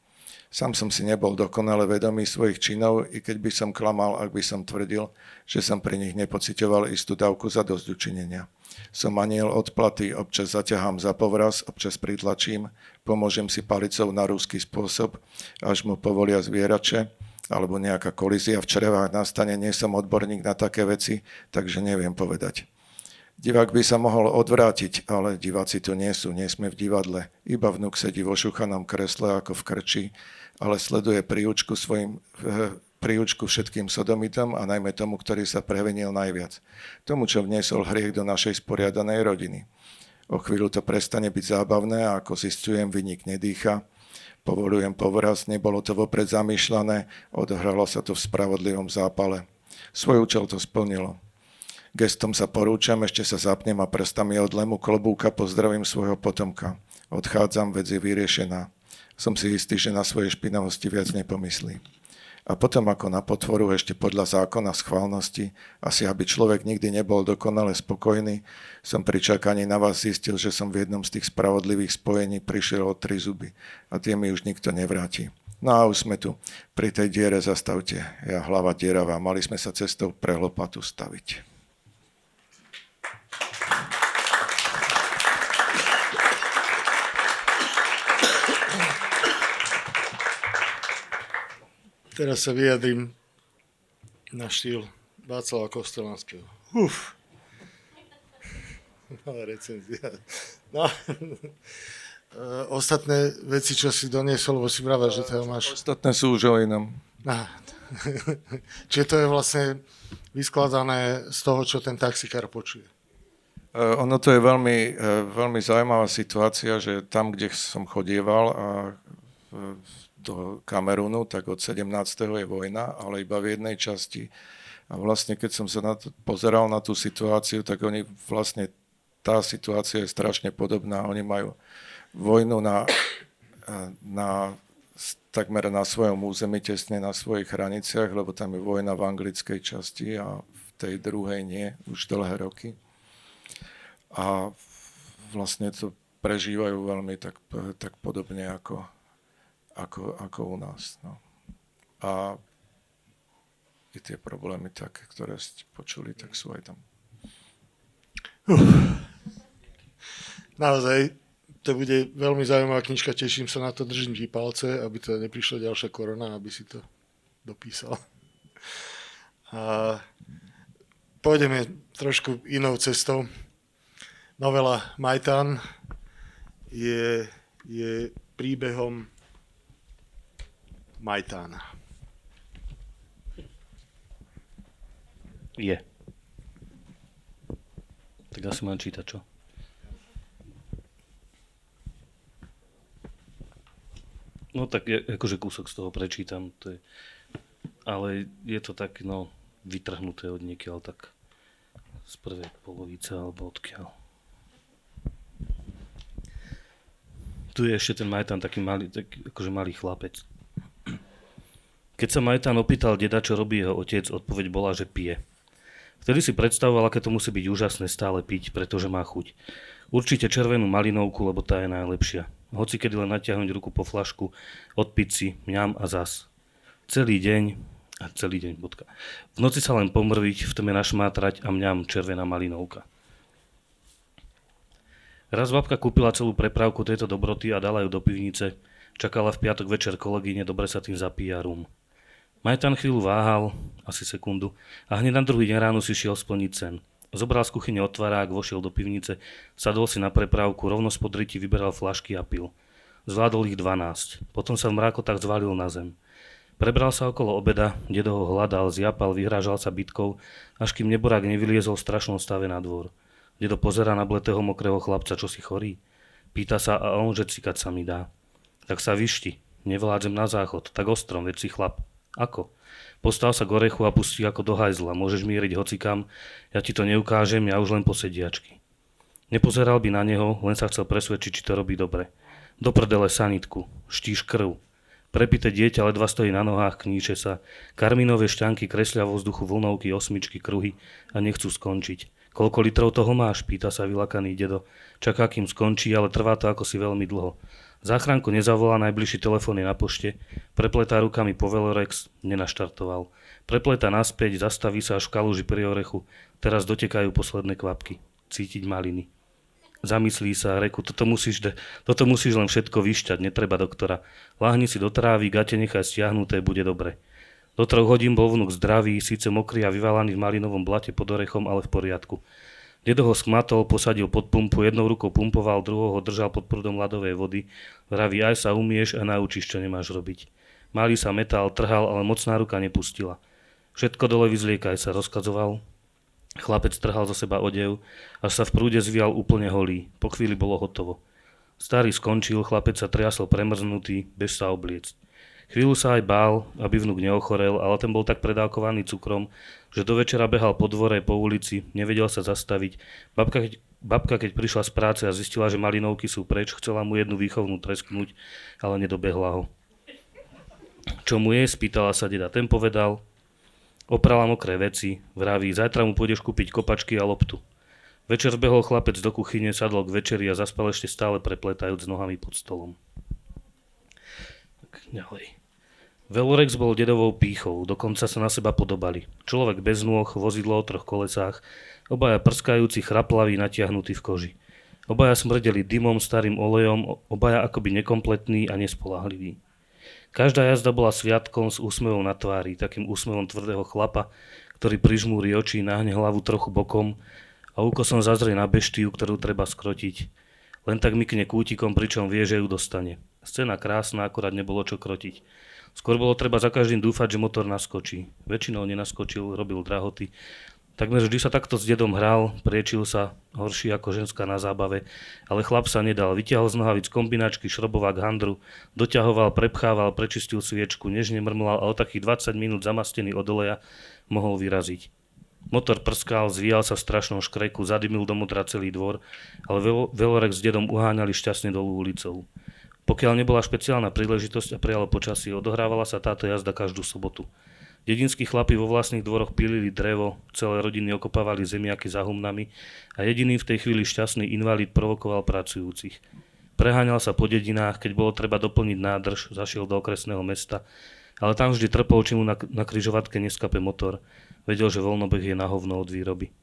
Sám som si nebol dokonale vedomý svojich činov, i keď by som klamal, ak by som tvrdil, že som pri nich nepociťoval istú dávku zadosťučinenia. Som aniel odplaty, občas zaťahám za povraz, občas pritlačím, pomôžem si palicou na ruský spôsob, až mu povolia zvierače, alebo nejaká kolízia v črevách nastane, nie som odborník na také veci, takže neviem povedať. Divák by sa mohol odvrátiť, ale diváci tu nie sú, nie sme v divadle. Iba vnuk sedí vo šuchanom kresle ako v krči, ale sleduje príučku všetkým sodomitom a najmä tomu, ktorý sa previnil najviac. Tomu, čo vniesol hriech do našej sporiadanej rodiny. O chvíľu to prestane byť zábavné a ako zistujem, vinník nedýcha. Povolujem povraz, nebolo to vopred zamýšľané, odohralo sa to v spravodlivom zápale. Svoj účel to splnilo. Gestom sa porúčam, ešte sa zapnem a prstami od lemu klobúka pozdravím svojho potomka. Odchádzam, vec je vyriešená. Som si istý, že na svoje špinavosti viac nepomyslí. A potom ako na potvoru ešte podľa zákona schválnosti, asi aby človek nikdy nebol dokonale spokojný, som pri čakaní na vás zistil, že som v jednom z tých spravodlivých spojení prišiel o 3 zuby a tie mi už nikto nevráti. No a už sme tu. Pri tej diere zastavte. Ja hlava dieravá. Mali sme sa cestou pre lopatu staviť. Teraz sa vyjadrím na štýl Václava Kostelanského. Malá recenzia. No. Ostatné veci, čo si doniesol, lebo si vravel, že toho máš... Ostatné sú už o inom. Čiže to je vlastne vyskladané z toho, čo ten taxikár počuje. Ono to je veľmi, veľmi zaujímavá situácia, že tam, kde som chodieval a do Kamerunu, tak od 17. je vojna, ale iba v jednej časti. A vlastne, keď som sa pozeral na tú situáciu, tak oni vlastne, tá situácia je strašne podobná. Oni majú vojnu takmer na svojom území, tesne na svojich hraniciach, lebo tam je vojna v anglickej časti a v tej druhej nie, už dlhé roky. A vlastne to prežívajú veľmi tak podobne ako u nás. No. A i tie problémy také, ktoré ste počuli, tak sú aj tam. Naozaj, to bude veľmi zaujímavá knižka, teším sa na to, držím ti palce, aby to neprišla ďalšia korona, aby si to dopísal. A pôjdeme trošku inou cestou. Novela Majtan je príbehom Majtána. Je. Tak asi mám čítať, čo? No tak akože kúsok z toho prečítam, to je, ale je to tak, no, vytrhnuté od niekiaľ, tak z prvej polovice, alebo odkiaľ. Tu je ešte ten Majtan taký malý, akože malý chlapec. Keď sa Majtan opýtal deda, čo robí jeho otec, odpoveď bola, že pije. Vtedy si predstavoval, aké to musí byť úžasné stále piť, pretože má chuť. Určite červenú malinovku, lebo tá je najlepšia. Hoci kedy len natiahnuť ruku po flašku, odpiť si, mňam a zas. Celý deň, bodka. V noci sa len pomrviť, v tme našmátrať a mňam červená malinovka. Raz babka kúpila celú prepravku tejto dobroty a dala ju do pivnice. Čakala v piatok večer kolegyne, dobre sa tým zapíja rum. Majtan chvíľu váhal, asi sekundu, a hneď na druhý deň ráno si šiel splniť sen. Zobral z kuchyne otvárák, vošiel do pivnice, sadol si na prepravku, rovno spod ryti vyberal flašky a pil. Zvládol ich 12, potom sa v mrákotách zvalil na zem. Prebral sa okolo obeda, dedo ho hľadal, zjapal, vyhrážal sa bitkou, až kým neborák nevyliezol v strašnom stave na dvor. Dedo pozerá na bletého mokrého chlapca, čo si chorý. Pýta sa a on, že cikať sa mi dá. Tak sa vyšti, nevládzem na záchod, tak ostrom, veď si chlap. Ako? Postav sa k orechu a pustí ako do hajzla, môžeš mieriť hocikam, ja ti to neukážem, ja už len po sediačky. Nepozeral by na neho, len sa chcel presvedčiť, či to robí dobre. Do prdele sanitku, štíš krv. Prepité dieťa ledva stojí na nohách, kníče sa. Karmínové šťanky kreslia vo vzduchu vlnovky, osmičky, kruhy a nechcú skončiť. Koľko litrov toho máš? Pýta sa vylakaný dedo. Čaká, kým skončí, ale trvá to ako si veľmi dlho. Záchranku nezavolá, najbližší telefón je na pošte. Prepletá rukami po Velorex, nenaštartoval. Prepletá naspäť, zastaví sa až v kaluži pri orechu. Teraz dotekajú posledné kvapky. Cítiť maliny. Zamyslí sa, reku, toto musíš len všetko vyšťať, netreba doktora. Láhni si do trávy, gate nechaj stiahnuté, bude dobre. Do 3 hodín bol vnuk zdravý, síce mokrý a vyvalaný v malinovom blate pod orechom, ale v poriadku. Dedo ho schmatol, posadil pod pumpu, jednou rukou pumpoval, druhou ho držal pod prúdom ľadovej vody. Vraví, aj sa umieš a naučíš, čo nemáš robiť. Malý sa metal, trhal, ale mocná ruka nepustila. Všetko dole vyzliekaj sa, rozkazoval. Chlapec trhal zo seba odev, až sa v prúde zvial úplne holý. Po chvíli bolo hotovo. Starý skončil, chlapec sa triasol premrznutý, bež sa obliecť. Chvíľu sa aj bál, aby vnuk neochorel, ale ten bol tak predávkovaný cukrom, že do večera behal po dvore, po ulici, nevedel sa zastaviť. Babka, keď prišla z práce a zistila, že malinovky sú preč, chcela mu jednu výchovnú tresknúť, ale nedobehla ho. Čo mu je? Spýtala sa deda. Ten povedal, oprala mokré veci, vraví, zajtra mu pôjdeš kúpiť kopačky a loptu. Večer zbehol chlapec do kuchyne, sadol k večeri a zaspal ešte stále prepletajúc nohami pod stolom. Tak ďalej. Velorex bol dedovou pýchou, dokonca sa na seba podobali. Človek bez nôh, vozidlo o 3 kolesách, obaja prskajúci, chraplaví, natiahnutí v koži. Obaja smrdeli dymom, starým olejom, obaja akoby nekompletní a nespolahliví. Každá jazda bola sviatkom s úsmevom na tvári, takým úsmevom tvrdého chlapa, ktorý prižmúri oči, náhne hlavu trochu bokom a úkosom zazrie na beštiu, ktorú treba skrotiť. Len tak mykne kútikom, pričom vie, že ju dostane. Scéna krásna, akorát nebolo čo krotiť. Skôr bolo treba za každým dúfať, že motor naskočí. Väčšinou nenaskočil, robil drahoty. Takmer vždy sa takto s dedom hral, priečil sa, horší ako ženská na zábave, ale chlap sa nedal. Vytiahol z nohavíc kombinačky, šrobovák, handru, doťahoval, prepchával, prečistil sviečku, nežne mrmlal a o takých 20 minút zamastený od oleja mohol vyraziť. Motor prskal, zvíjal sa v strašnom škreku, zadymil do modra celý dvor, ale Velorex s dedom uháňali šťastne dolu ulicou. Pokiaľ nebola špeciálna príležitosť a prijalo počasie, odohrávala sa táto jazda každú sobotu. Dedinskí chlapi vo vlastných dvoroch pílili drevo, celé rodiny okopávali zemiaky za humnami a jediný v tej chvíli šťastný invalid provokoval pracujúcich. Preháňal sa po dedinách, keď bolo treba doplniť nádrž, zašiel do okresného mesta, Ale tam vždy trpol, či mu na križovatke neskape motor. Vedel, že voľnobeh je na hovno od výroby.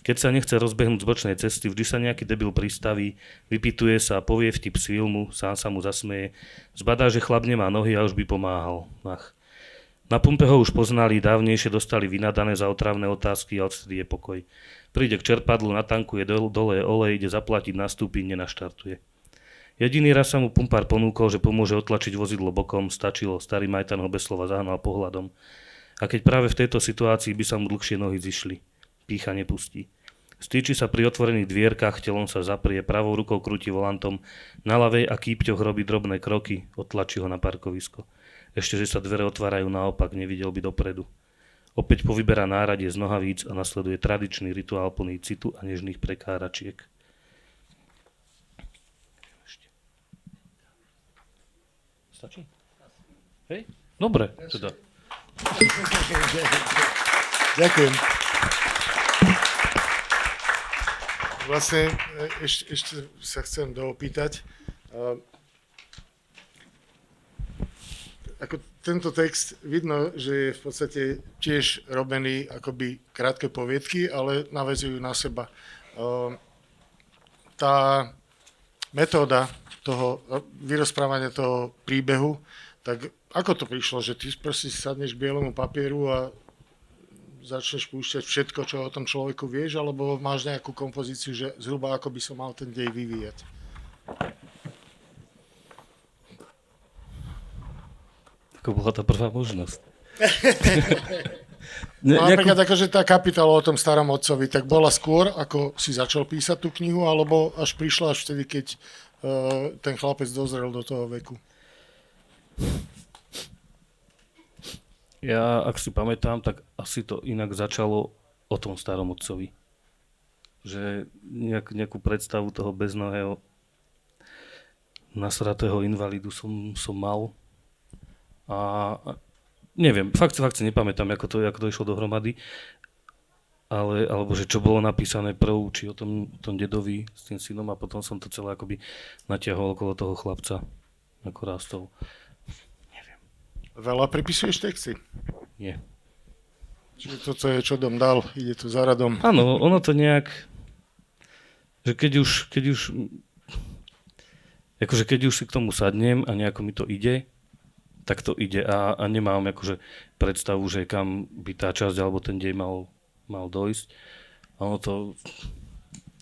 Keď sa nechce rozbehnúť z bočnej cesty, vždy sa nejaký debil pristaví, vypituje sa, povie vtip z filmu, sám sa mu zasmeje, zbadá, že chlap nemá nohy a už by pomáhal. Ach. Na pumpe ho už poznali, dávnejšie dostali vynadané za otravné otázky a odtedy je pokoj. Príde k čerpadlu, natankuje, dole je olej, ide zaplatiť, nastúpi, nenaštartuje. Jediný raz sa mu pumpár ponúkol, že pomôže otlačiť vozidlo bokom, stačilo, starý majtan ho bez slova zahnal pohľadom. A keď práve v tejto situácii by sa mu dlhšie nohy zišli. Pícha nepustí. Stýči sa pri otvorených dvierkach, telom sa zaprie, pravou rukou krúti volantom, na ľavej a kýpťoch robí drobné kroky, odtlačí ho na parkovisko. Ešte, že sa dvere otvárajú naopak, nevidel by dopredu. Opäť povyberá náradie z nohavíc a nasleduje tradičný rituál plný citu a nežných prekáračiek. Stačí? Hej? Dobre, teda. Ďakujem. Vlastne ešte sa chcem doopýtať. Ako tento text vidno, že je v podstate tiež robený akoby krátke poviedky, ale naväzujú na seba. Tá metóda toho vyrozprávania toho príbehu, tak ako to prišlo, že ty proste sadneš k bielemu papieru a začneš púšťať všetko, čo o tom človeku vieš, alebo máš nejakú kompozíciu, že zhruba ako by som mal ten dej vyvíjať? Ako bola tá prvá možnosť. Napríklad akože tá kapitola o tom starom otcovi, tak bola skôr, ako si začal písať tú knihu, alebo až prišla až vtedy, keď ten chlapec dozrel do toho veku? Ja, ak si pamätám, tak asi to inak začalo o tom starom otcovi. Že nejakú predstavu toho beznohého nasratého invalidu som mal. A neviem, fakt si nepamätám, ako to išlo dohromady. Alebo že čo bolo napísané prv, či o tom dedovi s tým synom, a potom som to celé akoby natiahol okolo toho chlapca, ako rástol. Veľa pripisuješ texty? Nie. Čiže toto je, čo dom dal, ide to za radom. Áno, ono to nejak, že keď už si k tomu sadnem a nejako mi to ide, tak to ide a nemám akože predstavu, že kam by tá časť alebo ten dej mal dojsť. A ono to,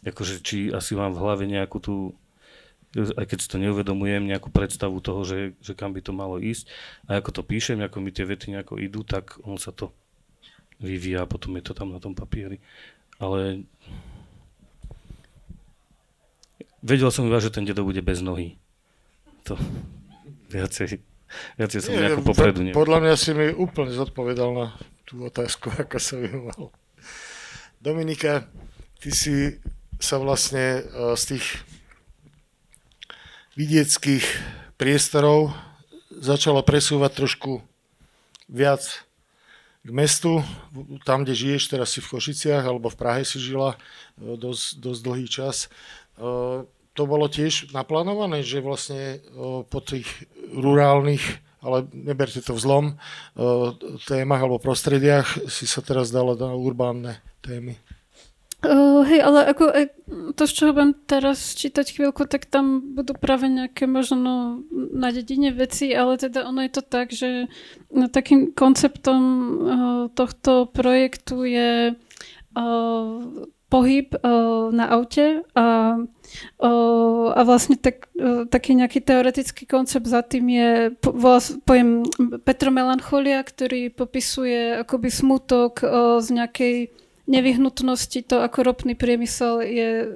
akože či asi mám v hlave nejakú tú, aj keď si to neuvedomujem, nejakú predstavu toho, že kam by to malo ísť. A ako to píšem, ako mi tie vety nejako idú, tak on sa to vyvíja a potom je to tam na tom papieri. Ale vedel som iba, že ten dedo bude bez nohy. To viacej som nejako popredu neviem. Podľa mňa si mi úplne zodpovedal na tú otázku, ako sa vyhoval. Dominika, ty si sa vlastne z tých vidieckých priestorov začala presúvať trošku viac k mestu, tam, kde žiješ, teraz si v Košiciach, alebo v Prahe si žila dosť dlhý čas. To bolo tiež naplánované, že vlastne po tých rurálnych, ale neberte to v zlom, témach alebo prostrediach si sa teraz dala na urbánne témy. Hej, ale ako to, z čoho budem teraz čítať chvíľku, tak tam budú práve nejaké možno na dedine veci, ale teda ono je to tak, že takým konceptom tohto projektu je pohyb na aute a vlastne taký nejaký teoretický koncept za tým je pojem petromelancholia, ktorý popisuje akoby smutok z nejakej nevyhnutnosti, to ako ropný priemysel je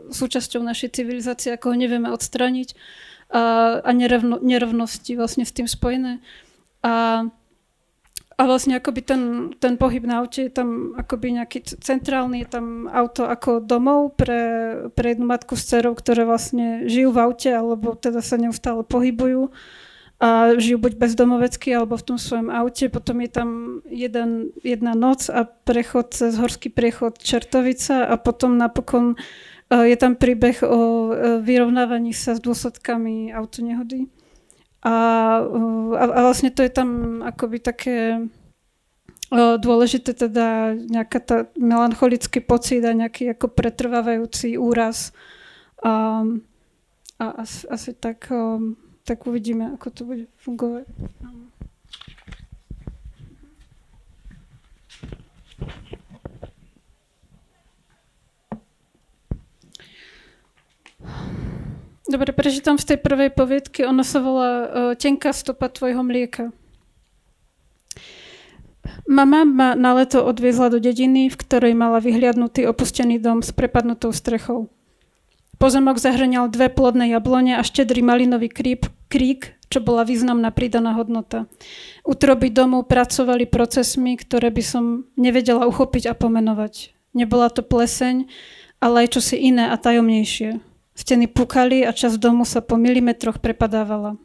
súčasťou našej civilizácie, ako ho nevieme odstraniť a nerovnosti vlastne s tým spojené. A vlastne akoby ten pohyb na aute je tam akoby nejaký centrálny, je tam auto ako domov pre jednu matku s dcerou, ktoré vlastne žijú v aute alebo teda sa neustále pohybujú a žijú buď bezdomovecky alebo v tom svojom aute. Potom je tam jedna noc a prechod cez horský priechod Čertovica a potom napokon je tam príbeh o vyrovnávaní sa s dôsledkami autonehody. A vlastne to je tam akoby také dôležité teda nejaká tá melancholický pocit a nejaký ako pretrvávajúci úraz. A asi tak uvidíme, ako to bude fungovať. Dobre, prečítam z tej prvej poviedky. Ona sa volá Tenká stopa tvojho mlieka. Mama ma na leto odviezla do dediny, v ktorej mala vyhliadnutý opustený dom s prepadnutou strechou. Pozemok zahrňal 2 plodné jablone a štedrý malinový krík, čo bola významná pridaná hodnota. Útroby domu pracovali procesmi, ktoré by som nevedela uchopiť a pomenovať. Nebola to pleseň, ale aj čosi iné a tajomnejšie. Steny pukali a časť domu sa po milimetroch prepadávala.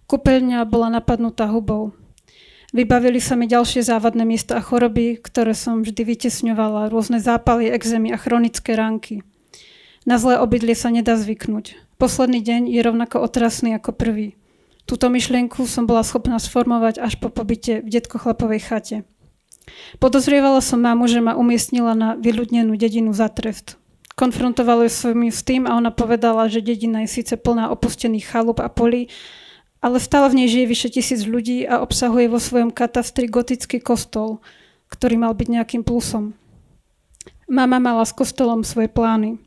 Kúpeľňa bola napadnutá hubou. Vybavili sa mi ďalšie závadné miesta a choroby, ktoré som vždy vytesňovala, rôzne zápaly, ekzémy a chronické ránky. Na zlé obydlie sa nedá zvyknúť. Posledný deň je rovnako otrasný ako prvý. Túto myšlienku som bola schopná sformovať až po pobyte v detko-chlapovej chate. Podozrievala som mamu, že ma umiestnila na vyľudnenú dedinu za trest. Konfrontovala som ju s tým a ona povedala, že dedina je síce plná opustených chalup a polí, ale stále v nej žije vyše 1000 ľudí a obsahuje vo svojom katastri gotický kostol, ktorý mal byť nejakým plusom. Mama mala s kostolom svoje plány.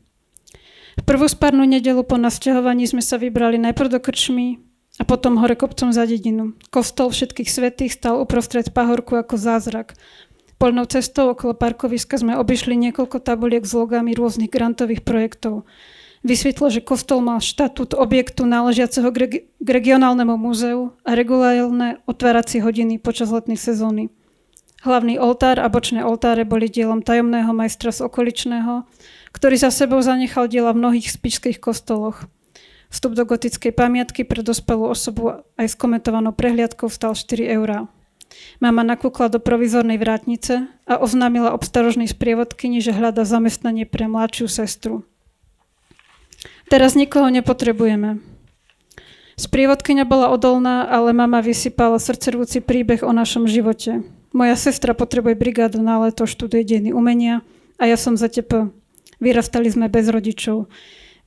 V prvú spárnu nedeľu po nasťahovaní sme sa vybrali najprv do krčmy a potom hore kopcom za dedinu. Kostol všetkých svätých stal uprostred pahorku ako zázrak. Poľnou cestou okolo parkoviska sme obišli niekoľko tabuliek s logami rôznych grantových projektov. Vysvetlo, že kostol mal štatút objektu náležiaceho k regionálnemu múzeu a regulárne otváracie hodiny počas letnej sezóny. Hlavný oltár a bočné oltáre boli dielom tajomného majstra z okoličného, ktorý za sebou zanechal diela v mnohých spišských kostoloch. Vstup do gotickej pamiatky pre dospelú osobu aj s komentovanou prehliadkou stal 4 €. Mama nakúkla do provizornej vrátnice a oznámila obstarožnej sprievodkyni, že hľada zamestnanie pre mladšiu sestru. Teraz nikoho nepotrebujeme. Sprievodkyňa bola odolná, ale mama vysypala srdcervúci príbeh o našom živote. Moja sestra potrebuje brigádu na leto, študuje dejiny umenia a ja som za TP. Vyrastali sme bez rodičov.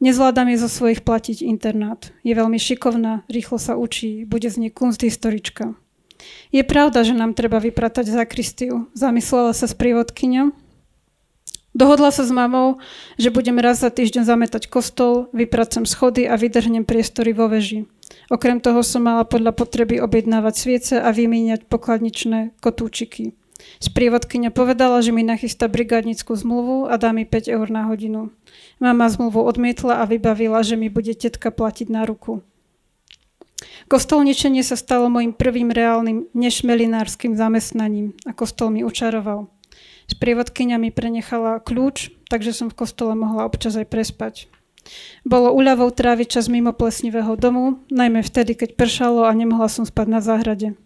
Nezvládam jej zo svojich platiť internát. Je veľmi šikovná, rýchlo sa učí, bude z nej kunsthistorička. Je pravda, že nám treba vypratať zakristiu, zamyslela sa sprievodkyňa. Dohodla sa s mamou, že budem raz za týždeň zametať kostol, vypracem schody a vydrhnem priestory vo veži. Okrem toho som mala podľa potreby objednávať sviece a vymieňať pokladničné kotúčiky. Sprievodkyňa povedala, že mi nachystá brigádnickú zmluvu a dá mi 5 € na hodinu. Mama zmluvu odmietla a vybavila, že mi bude tetka platiť na ruku. Kostolničenie sa stalo mojim prvým reálnym nešmelinárskym zamestnaním a kostol mi učaroval. Sprievodkyňa mi prenechala kľúč, takže som v kostole mohla občas aj prespať. Bolo úľavou tráviť čas mimo plesnivého domu, najmä vtedy, keď pršalo a nemohla som spať na záhrade.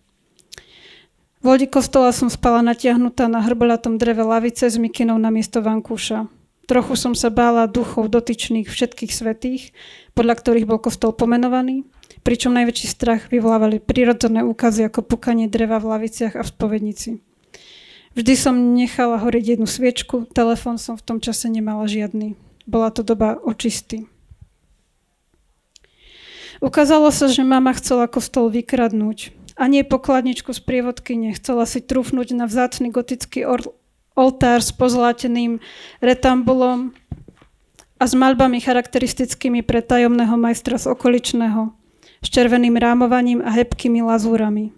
V lodi kostola som spala natiahnutá na hrboľatom dreve lavice s mikinou namiesto vankúša. Trochu som sa bála duchov dotyčných všetkých svätých, podľa ktorých bol kostol pomenovaný, pričom najväčší strach vyvolávali prirodzené úkazy ako pukanie dreva v laviciach a v spovednici. Vždy som nechala horieť jednu sviečku, telefón som v tom čase nemala žiadny. Bola to doba očisty. Ukázalo sa, že mama chcela kostol vykradnúť. A nie pokladničku z prievodkyne, chcela si trúfnuť na vzácny gotický oltár s pozláteným retambulom a s maľbami charakteristickými pre tajomného majstra z okoličného, s červeným rámovaním a hebkými lazúrami.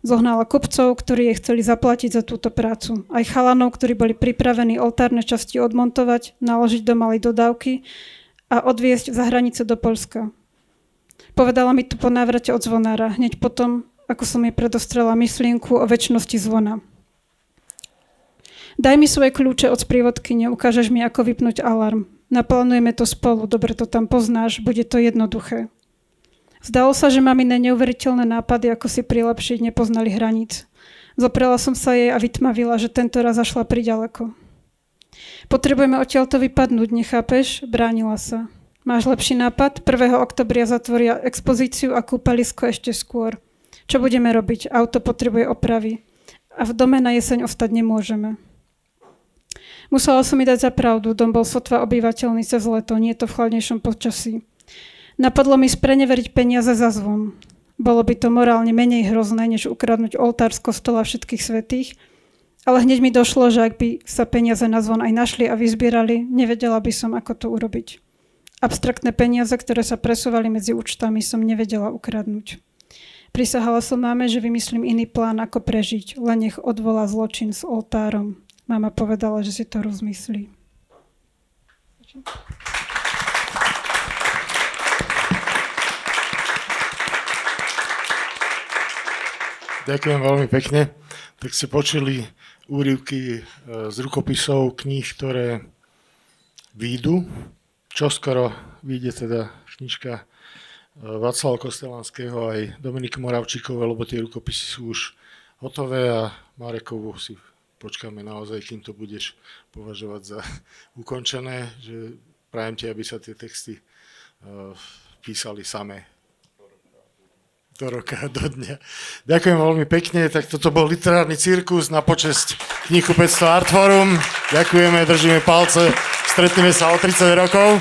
Zohnala kupcov, ktorí jej chceli zaplatiť za túto prácu. Aj chalanov, ktorí boli pripravení oltárne časti odmontovať, naložiť do malej dodávky a odviesť za hranice do Poľska. Povedala mi to po návrate od zvonára, hneď potom, ako som jej predostrela myšlienku o večnosti zvona. Daj mi svoje kľúče od sprievodkyne, ukážeš mi, ako vypnúť alarm. Naplánujeme to spolu, dobre to tam poznáš, bude to jednoduché. Zdalo sa, že mamine neuveriteľné nápady, ako si prilepšiť, nepoznali hraníc. Zoprela som sa jej a vytmavila, že tento raz zašla priďaleko. Potrebujeme odtiaľto vypadnúť, nechápeš? Bránila sa. Máš lepší nápad? 1. oktobria zatvoria expozíciu a kúpalisko ešte skôr. Čo budeme robiť? Auto potrebuje opravy. A v dome na jeseň ostať nemôžeme. Musela som mi dať za pravdu. Dom bol sotva obyvateľný cez leto, nie je to v chladnejšom počasí. Napadlo mi spreneveriť peniaze za zvon. Bolo by to morálne menej hrozné, než ukradnúť oltár z kostola všetkých svätých, ale hneď mi došlo, že ak by sa peniaze na zvon aj našli a vyzbierali, nevedela by som, ako to urobiť. Abstraktné peniaze, ktoré sa presúvali medzi účtami, som nevedela ukradnúť. Prisahala som máme, že vymyslím iný plán, ako prežiť, len nech odvolá zločin s oltárom. Mama povedala, že si to rozmyslí. Ďakujem veľmi pekne. Tak ste počuli úryvky z rukopisov kníh, ktoré výjdu. Čoskoro vyjde teda knižka Václava Kostelanského aj Dominiky Moravčíkovej, lebo tie rukopisy sú už hotové a Marekovu si počkáme naozaj, kým to budeš považovať za ukončené, že prajem ti, aby sa tie texty písali samé do roka, do dňa. Ďakujem veľmi pekne, tak toto bol literárny cirkus na počesť knihkupectva Artforum. Ďakujeme, držíme palce, stretneme sa o 30 rokov.